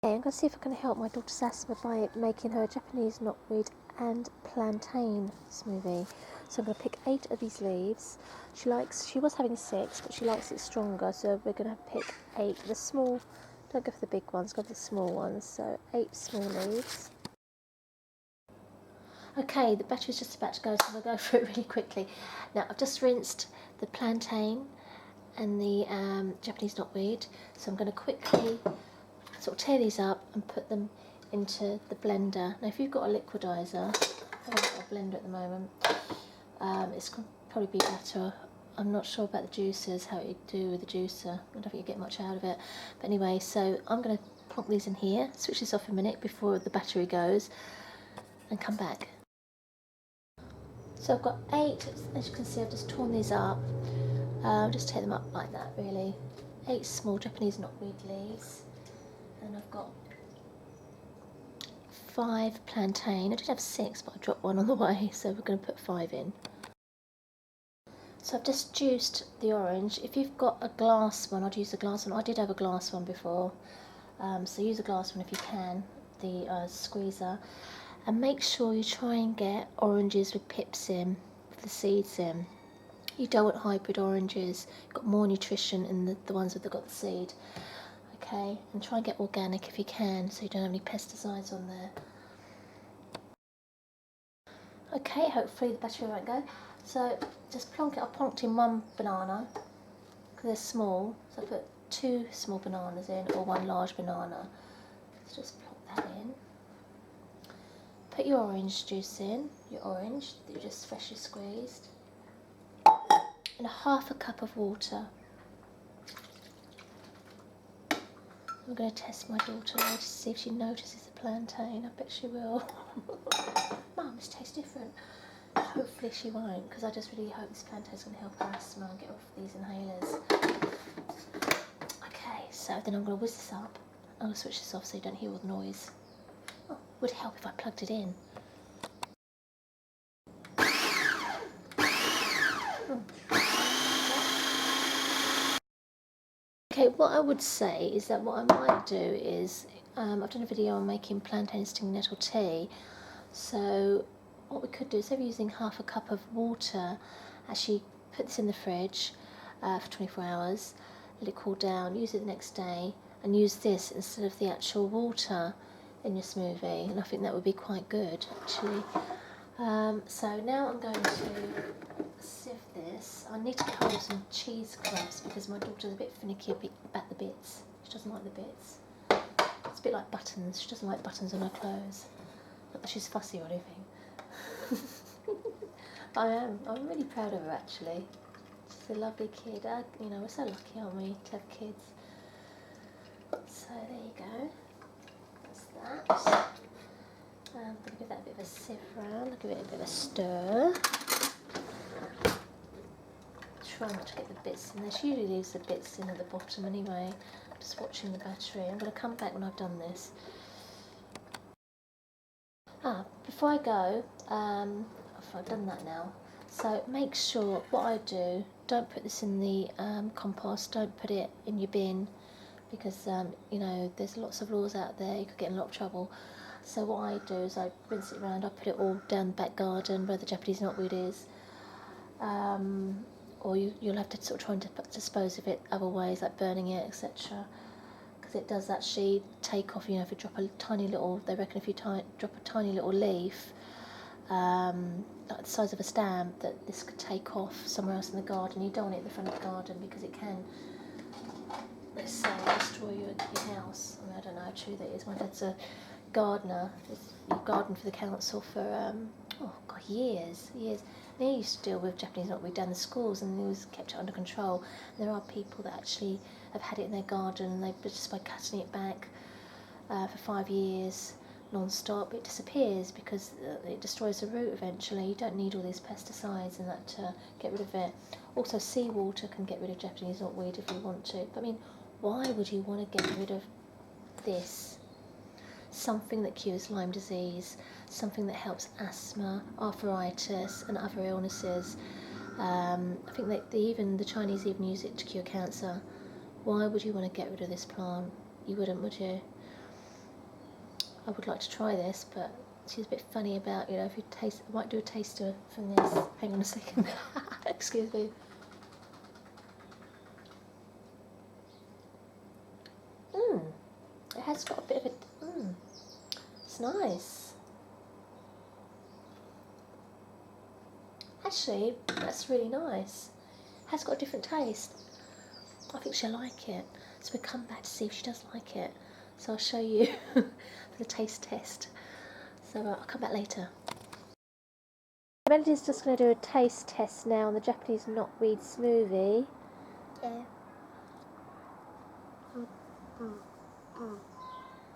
Okay, I'm going to see if I can help my daughter's asthma by making her a Japanese knotweed and plantain smoothie. So I'm going to pick 8 of these leaves. She was having 6, but she likes it stronger, so we're going to pick 8. The small, don't go for the big ones, go for the small ones. So 8 small leaves. Okay, the battery's just about to go, so we'll go through it really quickly. Now, I've just rinsed the plantain and the Japanese knotweed, so I'm going to quickly sort of tear these up and put them into the blender. Now, if you've got a liquidizer, I haven't got a blender at the moment, it's going to probably be better. I'm not sure about the juicers, how you do with the juicer. I don't think you get much out of it. But anyway, so I'm going to plonk these in here, switch this off a minute before the battery goes, and come back. So I've got 8, as you can see I've just torn these up. Just take them up like that really. 8 small Japanese knotweed leaves. And I've got 5 plantain. I did have 6, but I dropped one on the way, so we're going to put 5 in. So I've just juiced the orange. If you've got a glass one, I'd use the glass one. I did have a glass one before, so use a glass one if you can, the squeezer. And make sure you try and get oranges with pips in, with the seeds in. You don't want hybrid oranges. You've got more nutrition in the ones that have got the seed. Okay, and try and get organic if you can, so you don't have any pesticides on there. Okay, hopefully the battery won't go. So just plonk it. I plonked in 1 banana because they're small. So I put 2 small bananas in, or 1 large banana. So just plonk that in. Put your orange juice in, your orange that you just freshly squeezed, and 1/2 cup of water. I'm going to test my daughter to see if she notices the plantain. I bet she will. Mum, this tastes different. Hopefully she won't, because I just really hope this plantain is going to help her asthma and get off these inhalers. Okay, so then I'm going to whiz this up. I'm going to switch this off so you don't hear all the noise. Oh, would help if I plugged it in. Okay, what I would say is that what I might do is, I've done a video on making plantain sting nettle tea, so what we could do, instead of using 1/2 cup of water, actually put this in the fridge for 24 hours, let it cool down, use it the next day, and use this instead of the actual water in your smoothie, and I think that would be quite good actually. So now I'm going to sieve this. I need to cut off some cheesecloths because my daughter's a bit finicky about the bits. She doesn't like the bits. It's a bit like buttons. She doesn't like buttons on her clothes. Not that she's fussy or anything. I'm really proud of her actually. She's a lovely kid. You know, we're so lucky, aren't we, to have kids? So there you go. That's that. I'm going to give that a bit of a sieve round. I'll give it a bit of a stir. Try not to get the bits in there. She usually leaves the bits in at the bottom anyway. I'm just watching the battery. I'm going to come back when I've done this. Before I go, I've done that now. So make sure, what I do, don't put this in the compost, don't put it in your bin, because you know, there's lots of laws out there, you could get in a lot of trouble. So what I do is I rinse it around, I put it all down the back garden where the Japanese knotweed is. Or you'll have to sort of try and dispose of it other ways, like burning it, etc. Because it does actually take off, you know, if you drop a tiny little, they reckon if you drop a tiny little leaf, like the size of a stamp, that this could take off somewhere else in the garden. You don't want it in the front of the garden because it can, let's say, destroy your house. I mean, I don't know how true that is. My dad's a gardener. He gardened for the council for, oh God, years. And he used to deal with Japanese knotweed down the schools, and he was kept it under control. And there are people that actually have had it in their garden, and they just by cutting it back for 5 years non-stop, it disappears because it destroys the root eventually. You don't need all these pesticides and that to get rid of it. Also, seawater can get rid of Japanese knotweed if you want to. But I mean, why would you want to get rid of this? Something that cures Lyme disease, something that helps asthma, arthritis and other illnesses. I think that the Chinese even use it to cure cancer. Why would you want to get rid of this plant? You wouldn't, would you? I would like to try this, but she's a bit funny about, you know, if you taste, I might do a taster from this. Hang on a second. Excuse me. It has got a bit of a, it's nice. Actually, that's really nice. It has got a different taste. I think she'll like it. So we'll come back to see if she does like it. So I'll show you for the taste test. So I'll come back later. Melody's just going to do a taste test now on the Japanese knotweed smoothie. Yeah.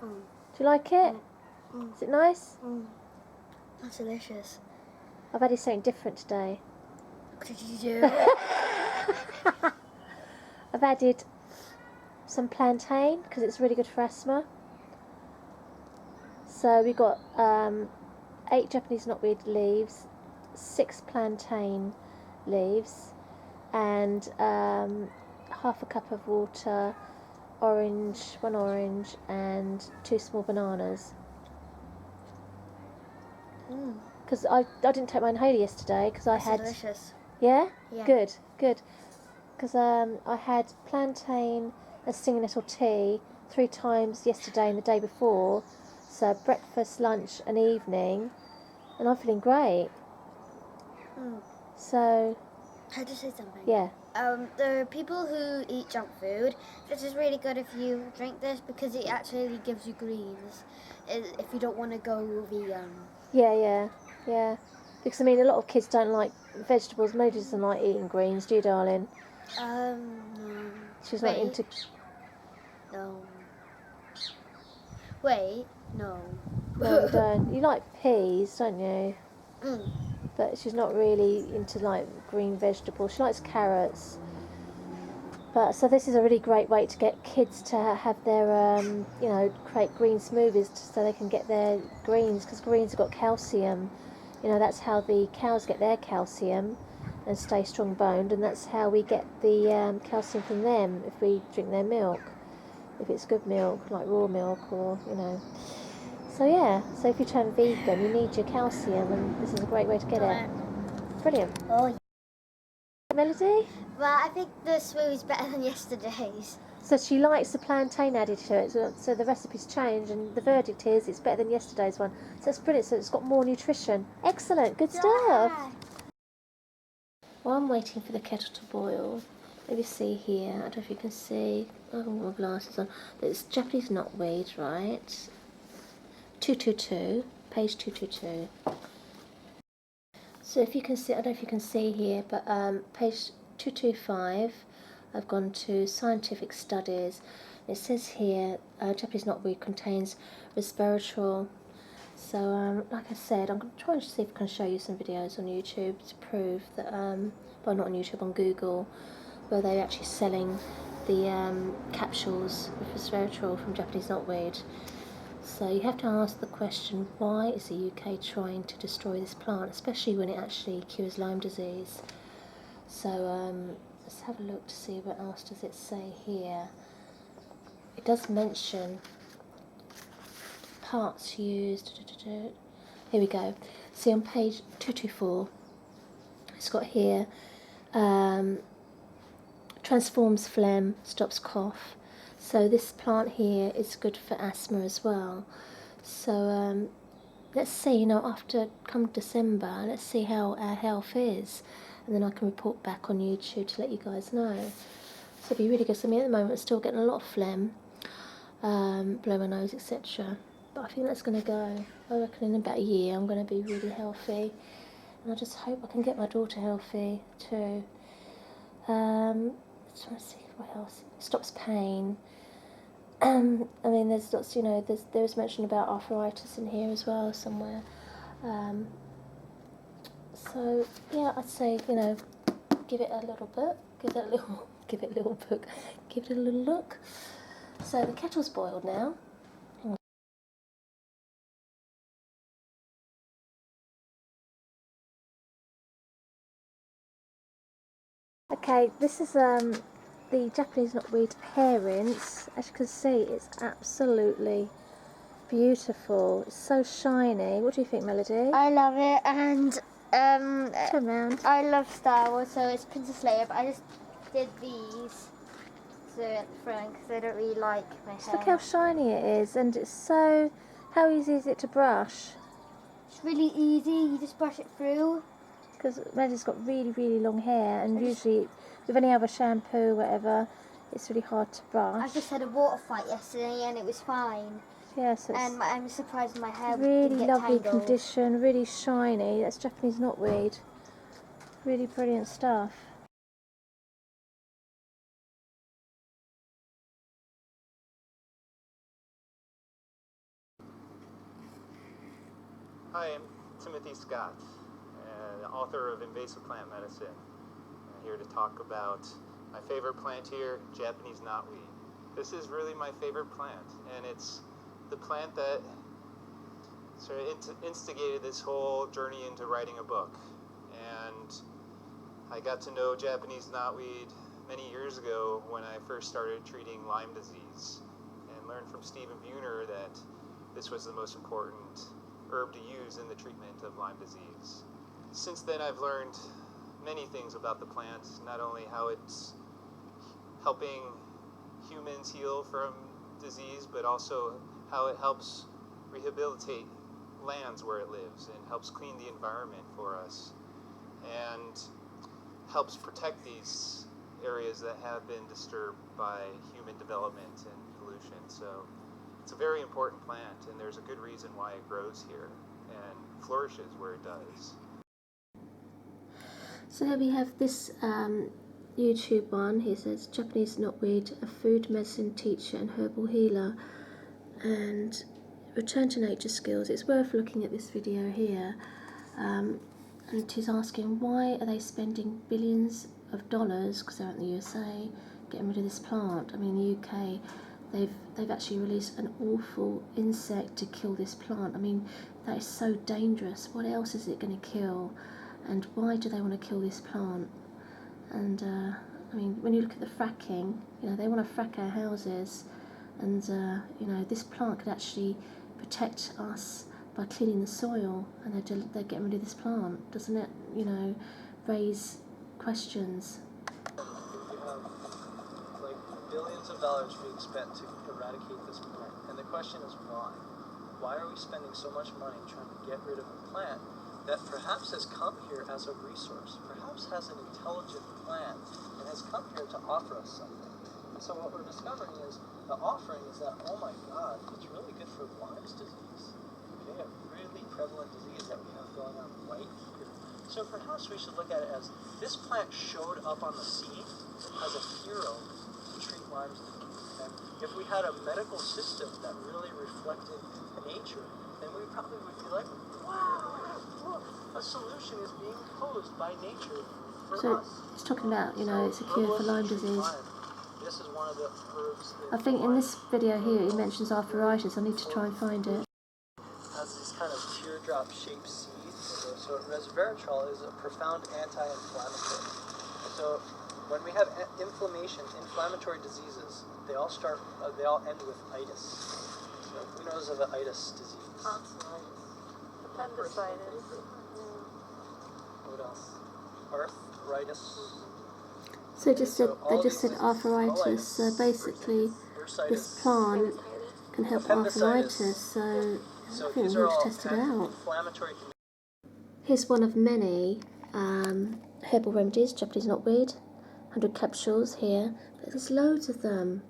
Do you like it? Is it nice? That's delicious. I've added something different today. What did you do? I've added some plantain because it's really good for asthma. So we got 8 Japanese knotweed leaves, 6 plantain leaves, and half a cup of water, one orange, and 2 small bananas. Because I didn't take my inhaler yesterday because I had. Delicious. Yeah? Yeah. Good. Because I had plantain and stinging nettle tea 3 times yesterday and the day before. So breakfast, lunch and evening. And I'm feeling great. So... Can I just say something? Yeah. There are people who eat junk food. This is really good if you drink this because it actually gives you greens. If you don't want to go vegan. Yeah. Because I mean, a lot of kids don't like vegetables. Melody doesn't like eating greens, do you, darling? No. She's not into... No. Wait, no. No, you don't. You like peas, don't you? But she's not really into like green vegetables. She likes carrots. But so this is a really great way to get kids to have their, you know, create green smoothies so they can get their greens, because greens have got calcium. You know, that's how the cows get their calcium and stay strong boned, and that's how we get the calcium from them if we drink their milk, if it's good milk, like raw milk, or, you know. So yeah, so if you turn vegan, you need your calcium, and this is a great way to get it. Brilliant. Oh, yeah. Melody? Well, I think the smoothie's better than yesterday's. So she likes the plantain added to it, so the recipe's changed, and the verdict is it's better than yesterday's one. So it's brilliant, so it's got more nutrition. Excellent, good stuff. While I'm waiting for the kettle to boil, maybe see here, I don't know if you can see, I haven't got my glasses on, it's Japanese knotweed, right? 222, page 222. So if you can see, I don't know if you can see here, but page 225, I've gone to scientific studies. It says here, Japanese knotweed contains resveratrol. So, like I said, I'm going to try and see if I can show you some videos on YouTube to prove that, well, not on YouTube, on Google, where they're actually selling the capsules with resveratrol from Japanese knotweed. So you have to ask the question, why is the UK trying to destroy this plant, especially when it actually cures Lyme disease? So let's have a look to see what else does it say here. It does mention parts used. Here we go. See on page 224, it's got here, transforms phlegm, stops cough. So this plant here is good for asthma as well. So let's see, you know, after come December, let's see how our health is, and then I can report back on YouTube to let you guys know. So it'd be really good. So I mean, at the moment I'm still getting a lot of phlegm, blow my nose, etc. But I think that's going to go. I reckon in about a year I'm going to be really healthy, and I just hope I can get my daughter healthy too. Just want to see what else. Stops pain. I mean, there's lots, you know, there's mention about arthritis in here as well somewhere. So yeah, I'd say, you know, give it a little bit, give it a little look. So the kettle's boiled now. Okay, this is the Japanese knotweed parents. As you can see, it's absolutely beautiful. It's so shiny. What do you think, Melody? I love it, and Turn round. I love Star Wars, so it's Princess Leia, but I just did these so at the front because I don't really like my Just hair. look how shiny it is, and it's so... How easy is it to brush? It's really easy, you just brush it through. Because Melody's got really, really long hair, and usually with any other shampoo, whatever, it's really hard to brush. I just had a water fight yesterday and it was fine. Yeah, so it's And I'm surprised my hair really didn't get lovely tangled. condition, really shiny. That's Japanese knotweed. Really brilliant stuff. Hi, I'm Timothy Scott, author of Invasive Plant Medicine. I'm here to talk about my favorite plant here, Japanese knotweed. This is really my favorite plant, and it's the plant that sort of instigated this whole journey into writing a book. And I got to know Japanese knotweed many years ago when I first started treating Lyme disease, and learned from Stephen Buhner that this was the most important herb to use in the treatment of Lyme disease. Since then, I've learned many things about the plant, not only how it's helping humans heal from disease, but also how it helps rehabilitate lands where it lives and helps clean the environment for us and helps protect these areas that have been disturbed by human development and pollution. So it's a very important plant, and there's a good reason why it grows here and flourishes where it does. So here we have this YouTube one. He says Japanese knotweed, a food medicine teacher and herbal healer, and return to nature skills. It's worth looking at this video here. And he's asking, why are they spending billions of dollars, because they're out in the USA, getting rid of this plant? I mean, the UK, they've actually released an awful insect to kill this plant. I mean, that is so dangerous. What else is it going to kill? And why do they want to kill this plant? And I mean, when you look at the fracking, you know, they want to frack our houses, and you know, this plant could actually protect us by cleaning the soil, and they're getting rid of this plant. Doesn't it, you know, raise questions? You have like billions of dollars being spent to eradicate this plant, and the question is why? Why are we spending so much money trying to get rid of a plant that perhaps has come here as a resource, perhaps has an intelligent plan, and has come here to offer us something? And so what we're discovering is the offering is that, oh my God, it's really good for Lyme's disease. Okay, a really prevalent disease that we have going on right here. So perhaps we should look at it as this plant showed up on the scene as a hero to treat Lyme's disease. And if we had a medical system that really reflected nature, then we probably would be like, wow, look, a solution is being posed by nature for So us. he's talking about, you know, it's a cure for Lyme disease. This is one of the herbs I think in this video here he mentions arthritis. I need to try and find it. has these kind of teardrop shaped seeds. So resveratrol is a profound anti-inflammatory. So when we have inflammatory diseases, they all end with itis. So who knows of an itis disease? Appendicitis. What else? Arthritis. So they just said arthritis. So basically, this plant can help arthritis. So I think we need to test it out. Here's one of many herbal remedies, Japanese knotweed, 100 capsules here. But there's loads of them,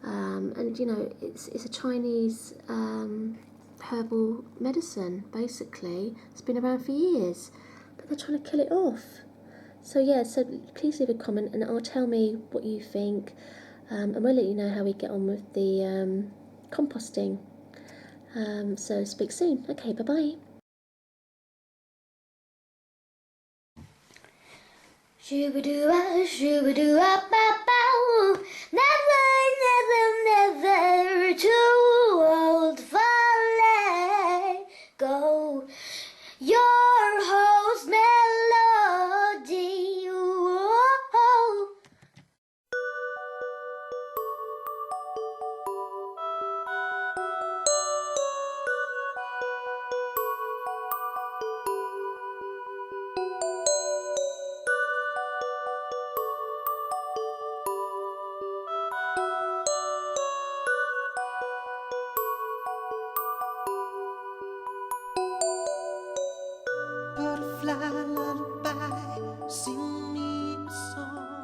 and you know, it's a Chinese herbal medicine. Basically, it's been around for years, but they're trying to kill it off. So yeah, so please leave a comment and tell me what you think, and we'll let you know how we get on with the composting. So speak soon. Okay, bye bye. Shoo-ba-doo-ah, shoo-ba-doo-ah, ba-bow. Never, never, never too old for let go. Your host melody. Whoa. butterfly lullaby, sing me a song.